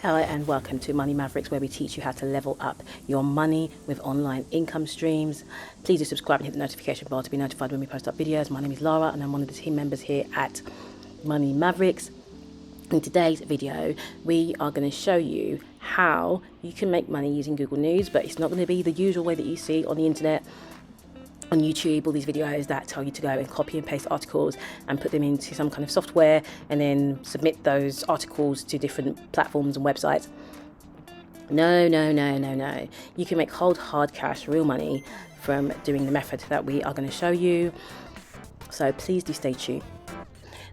Hello and welcome to Money Mavericks, where we teach you how to level up your money with online income streams. Please do subscribe and hit the notification bell to be notified when we post up videos. My name is Lara and I'm one of the team members here at Money Mavericks. In today's video, we are going to show you how you can make money using Google News, but it's not going to be the usual way that you see on the internet, on YouTube, all these videos that tell you to go and copy and paste articles and put them into some kind of software and then submit those articles to different platforms and websites. No. You can make cold, hard cash, real money from doing the method that we are going to show you. So please do stay tuned.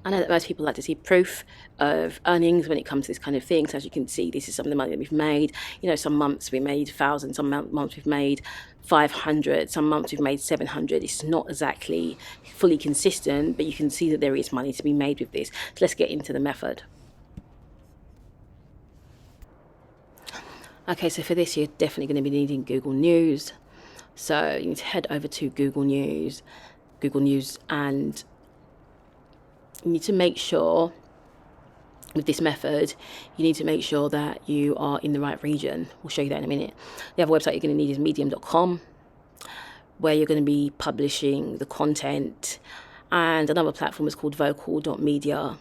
I know that most people like to see proof of earnings when it comes to this kind of thing. So as you can see, this is some of the money that we've made. You know, some months we made 1,000, some months we've made 500, some months we've made 700. It's not exactly fully consistent, but you can see that there is money to be made with this. So let's get into the method. Okay, so for this, you're definitely going to be needing Google News. So you need to head over to Google News, and you need to make sure, with this method, you need to make sure that you are in the right region. We'll show you that in a minute. The other website you're going to need is medium.com, where you're going to be publishing the content. And another platform is called vocal.media.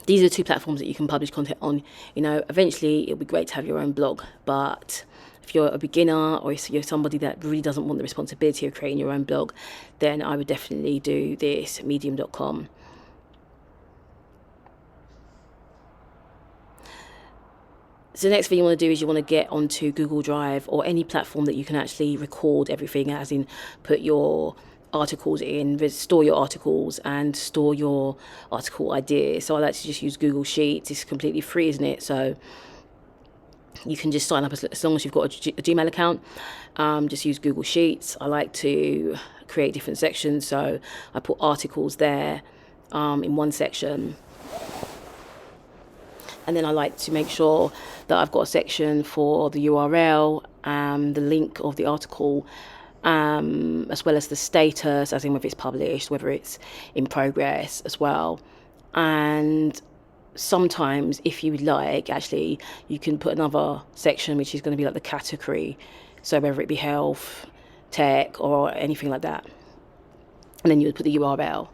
These are the two platforms that you can publish content on. You know, eventually it'll be great to have your own blog, but if you're a beginner or if you're somebody that really doesn't want the responsibility of creating your own blog, then I would definitely do this, medium.com. So the next thing you want to do is you want to get onto Google Drive or any platform that you can actually record everything, as in put your articles in, store your articles and store your article ideas. So I like to just use Google Sheets. It's completely free, isn't it? So you can just sign up as long as you've got a Gmail account. Just use Google Sheets. I like to create different sections, so I put articles there in one section. And then I like to make sure that I've got a section for the URL, the link of the article, as well as the status, as in whether it's published, whether it's in progress as well. And sometimes, if you would like, actually, you can put another section which is going to be like the category. So whether it be health, tech, or anything like that. And then you would put the URL.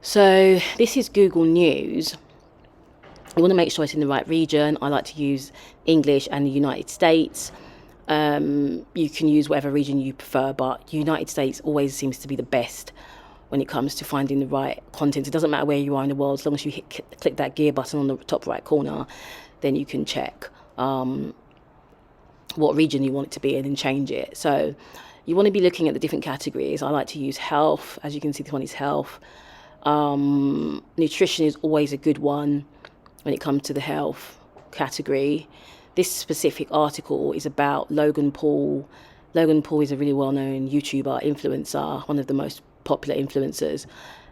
So this is Google News. You want to make sure it's in the right region. I like to use English and the United States. You can use whatever region you prefer, but United States always seems to be the best when it comes to finding the right content. It doesn't matter where you are in the world, as long as you click that gear button on the top right corner, then you can check what region you want it to be in and change it. So you want to be looking at the different categories. I like to use health. As you can see, this one is health. Nutrition is always a good one when it comes to the health category. This specific article is about Logan Paul. Logan Paul is a really well-known YouTuber, influencer, one of the most popular influencers,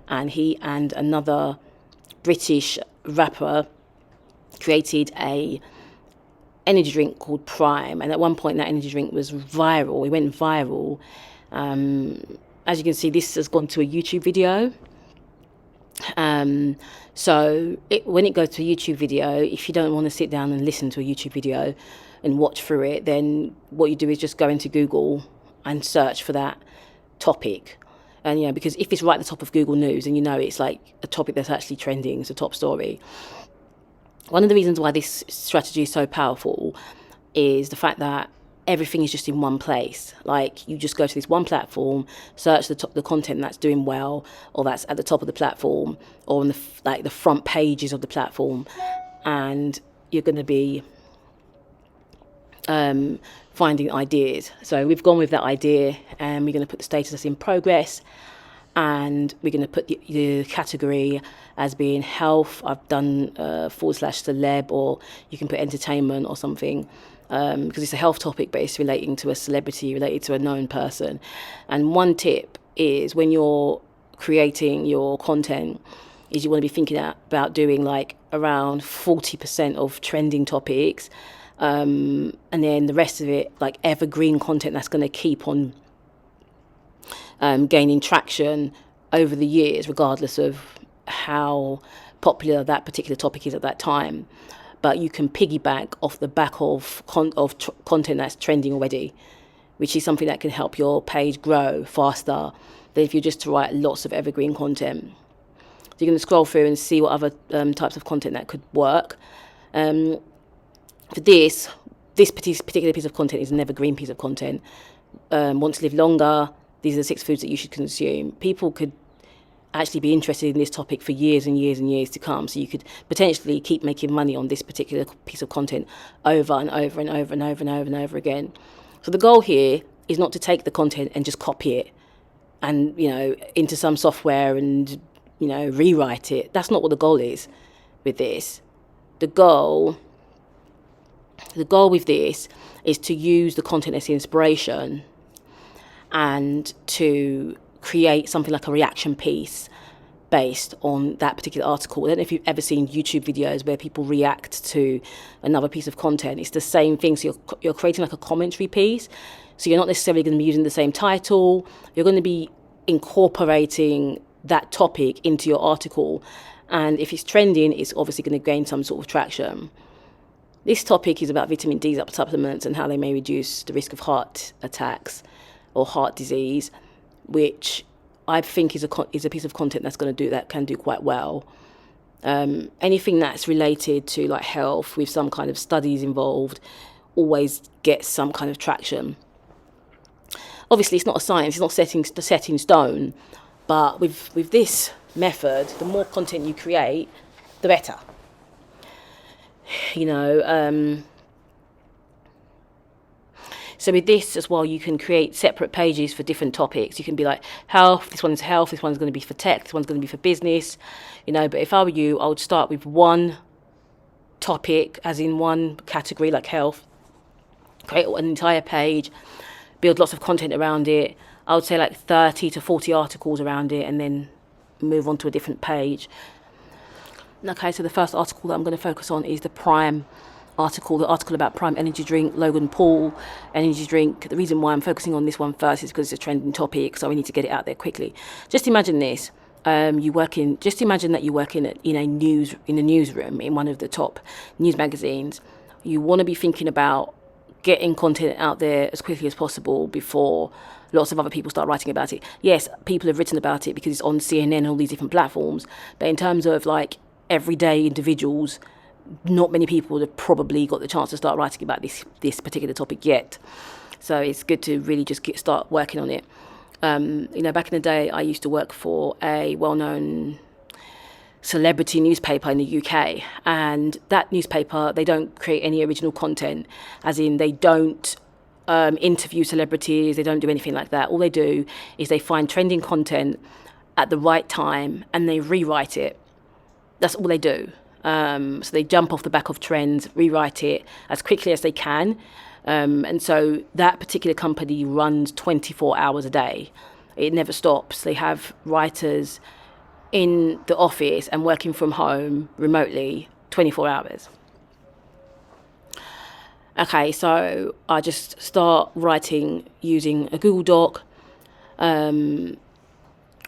and he and another British rapper created a energy drink called Prime, and at one point that energy drink was viral. It went viral. As you can see, this has gone to a YouTube video. So when it goes to a YouTube video, if you don't want to sit down and listen to a YouTube video and watch through it, then what you do is just go into Google and search for that topic. And, you know, because if it's right at the top of Google News and you know it's like a topic that's actually trending, it's a top story. One of the reasons why this strategy is so powerful is the fact that everything is just in one place. Like, you just go to this one platform, search the content that's doing well, or that's at the top of the platform, or on the front pages of the platform, and you're going to be finding ideas. So we've gone with that idea, and we're going to put the status as in progress, and we're going to put the category as being health. I've done /celeb, or you can put entertainment or something, because it's a health topic, but it's relating to a celebrity, related to a known person. And one tip is, when you're creating your content, is you want to be thinking about doing like around 40% of trending topics, and then the rest of it like evergreen content that's going to keep on gaining traction over the years, regardless of how popular that particular topic is at that time. But you can piggyback off the back of content that's trending already, which is something that can help your page grow faster than if you just to write lots of evergreen content. So you're going to scroll through and see what other types of content that could work. For this particular piece of content is an evergreen piece of content. Want to live longer? These are the 6 foods that you should consume. People could actually be interested in this topic for years and years and years to come. So you could potentially keep making money on this particular piece of content over and over and over and over and over and over again. So the goal here is not to take the content and just copy it and, into some software and, rewrite it. That's not what the goal is with this. The goal with this is to use the content as inspiration and to create something like a reaction piece based on that particular article. I don't know if you've ever seen YouTube videos where people react to another piece of content. It's the same thing. So you're creating like a commentary piece. So you're not necessarily going to be using the same title. You're going to be incorporating that topic into your article. And if it's trending, it's obviously going to gain some sort of traction. This topic is about vitamin D supplements and how they may reduce the risk of heart attacks or heart disease, which I think is a piece of content that's going to do that, can do quite well. Anything that's related to like health with some kind of studies involved always gets some kind of traction. Obviously, it's not a science; it's not set in stone. But with this method, the more content you create, the better. So with this as well, you can create separate pages for different topics. You can be like health, this one's health, this one's going to be for tech, this one's going to be for business, But if I were you, I would start with one topic, as in one category like health, create an entire page, build lots of content around it. I would say like 30 to 40 articles around it and then move on to a different page. Okay, so the first article that I'm going to focus on is the Prime article, the article about Prime Energy Drink, Logan Paul Energy Drink. The reason why I'm focusing on this one first is because it's a trending topic, so we need to get it out there quickly. Just imagine this. Just imagine that you work in a newsroom in one of the top news magazines. You want to be thinking about getting content out there as quickly as possible before lots of other people start writing about it. Yes, people have written about it because it's on CNN and all these different platforms, but in terms of like everyday individuals, not many people have probably got the chance to start writing about this particular topic yet. So it's good to really just start working on it. Back in the day, I used to work for a well-known celebrity newspaper in the UK, and that newspaper, they don't create any original content, as in they don't interview celebrities, they don't do anything like that. All they do is they find trending content at the right time and they rewrite it. That's all they do. So they jump off the back of trends, rewrite it as quickly as they can. And so that particular company runs 24 hours a day. It never stops. They have writers in the office and working from home remotely 24 hours. Okay, so I just start writing using a Google Doc, and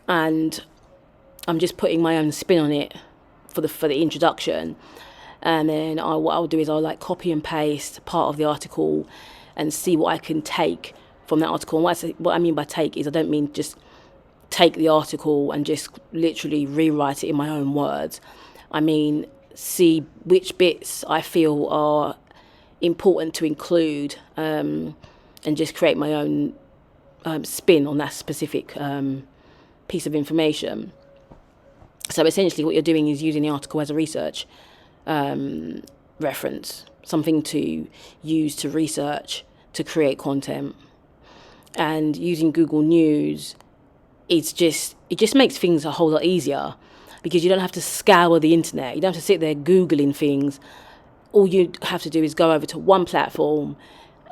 I'm just putting my own spin on it for the introduction. And then what I'll do is I'll like copy and paste part of the article and see what I can take from that article. And what I mean by take is I don't mean just take the article and just literally rewrite it in my own words. I mean see which bits I feel are important to include, and just create my own spin on that specific piece of information. So essentially what you're doing is using the article as a research reference, something to use to research, to create content. And using Google News, it just makes things a whole lot easier, because you don't have to scour the internet. You don't have to sit there Googling things. All you have to do is go over to one platform,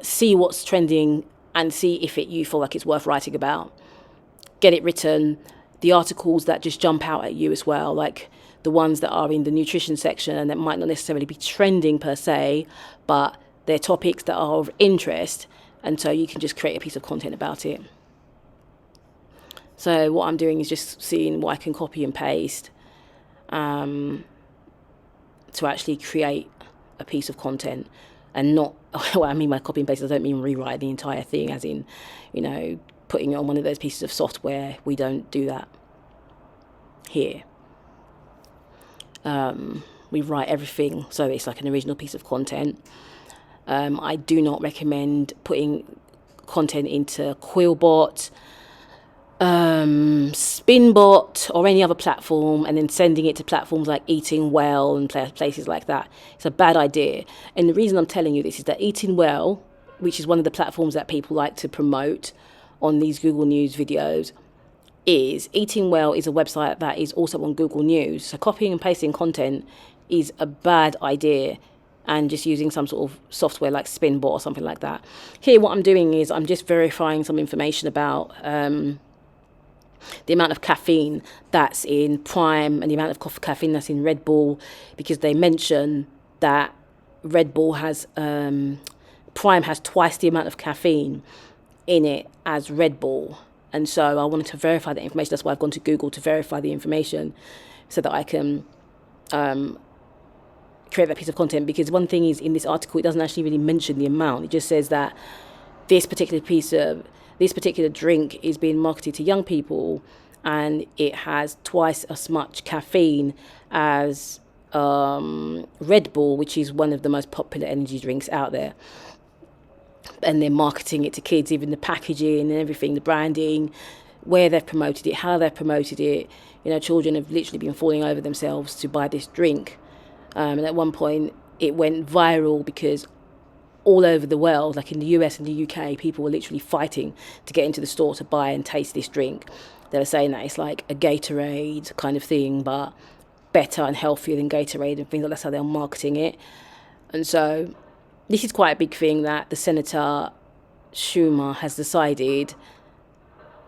see what's trending, and see if you feel like it's worth writing about. Get it written. The articles that just jump out at you as well, like the ones that are in the nutrition section and that might not necessarily be trending per se, but they're topics that are of interest, and so you can just create a piece of content about it. So what I'm doing is just seeing what I can copy and paste to actually create a piece of content, and not, what I mean by copy and paste, I don't mean rewrite the entire thing, as in, putting it on one of those pieces of software. We don't do that here. We write everything so it's like an original piece of content. I do not recommend putting content into Quillbot, Spinbot, or any other platform, and then sending it to platforms like Eating Well and places like that. It's a bad idea. And the reason I'm telling you this is that Eating Well, which is one of the platforms that people like to promote on these Google News videos, Eating Well is a website that is also on Google News. So copying and pasting content is a bad idea, and just using some sort of software like Spinbot or something like that. Here, what I'm doing is I'm just verifying some information about the amount of caffeine that's in Prime and the amount of caffeine that's in Red Bull, because they mention that Red Bull has, Prime has twice the amount of caffeine in it as Red Bull. And so I wanted to verify that information. That's why I've gone to Google to verify the information, so that I can create that piece of content. Because one thing is, in this article, it doesn't actually really mention the amount. It just says that this particular drink is being marketed to young people, and it has twice as much caffeine as Red Bull, which is one of the most popular energy drinks out there. And they're marketing it to kids, even the packaging and everything, the branding, where they've promoted it, how they've promoted it. Children have literally been falling over themselves to buy this drink. And at one point, it went viral because all over the world, like in the US and the UK, people were literally fighting to get into the store to buy and taste this drink. They were saying that it's like a Gatorade kind of thing, but better and healthier than Gatorade, and things like that's how they're marketing it. And so this is quite a big thing, that the Senator Schumer has decided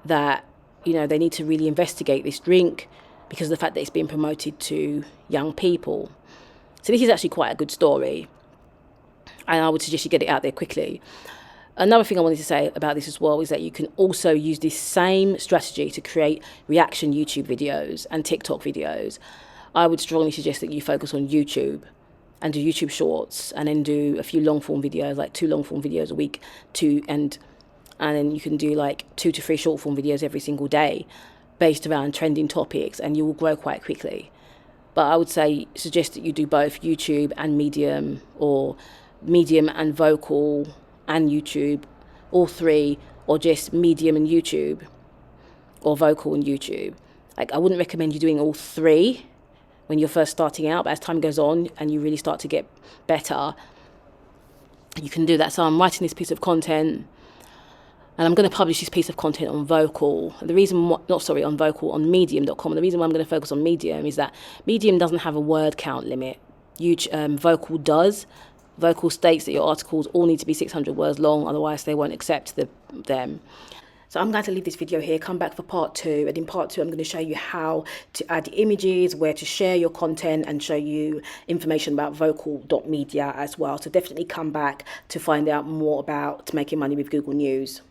that, they need to really investigate this drink because of the fact that it's being promoted to young people. So this is actually quite a good story, and I would suggest you get it out there quickly. Another thing I wanted to say about this as well is that you can also use this same strategy to create reaction YouTube videos and TikTok videos. I would strongly suggest that you focus on YouTube and do YouTube shorts, and then do a few long form videos, like 2 long form videos a week, and then you can do like 2 to 3 short form videos every single day based around trending topics, and you will grow quite quickly. But I would suggest that you do both YouTube and Medium, or Medium and Vocal and YouTube, all 3, or just Medium and YouTube, or Vocal and YouTube. Like, I wouldn't recommend you doing all 3 when you're first starting out, but as time goes on and you really start to get better, you can do that. So I'm writing this piece of content, and I'm going to publish this piece of content on Vocal. On Vocal, on Medium.com. And the reason why I'm going to focus on Medium is that Medium doesn't have a word count limit. Vocal does. Vocal states that your articles all need to be 600 words long, otherwise they won't accept them. So I'm going to leave this video here, come back for part 2, and in part 2 I'm going to show you how to add images, where to share your content, and show you information about vocal.media as well. So definitely come back to find out more about making money with Google News.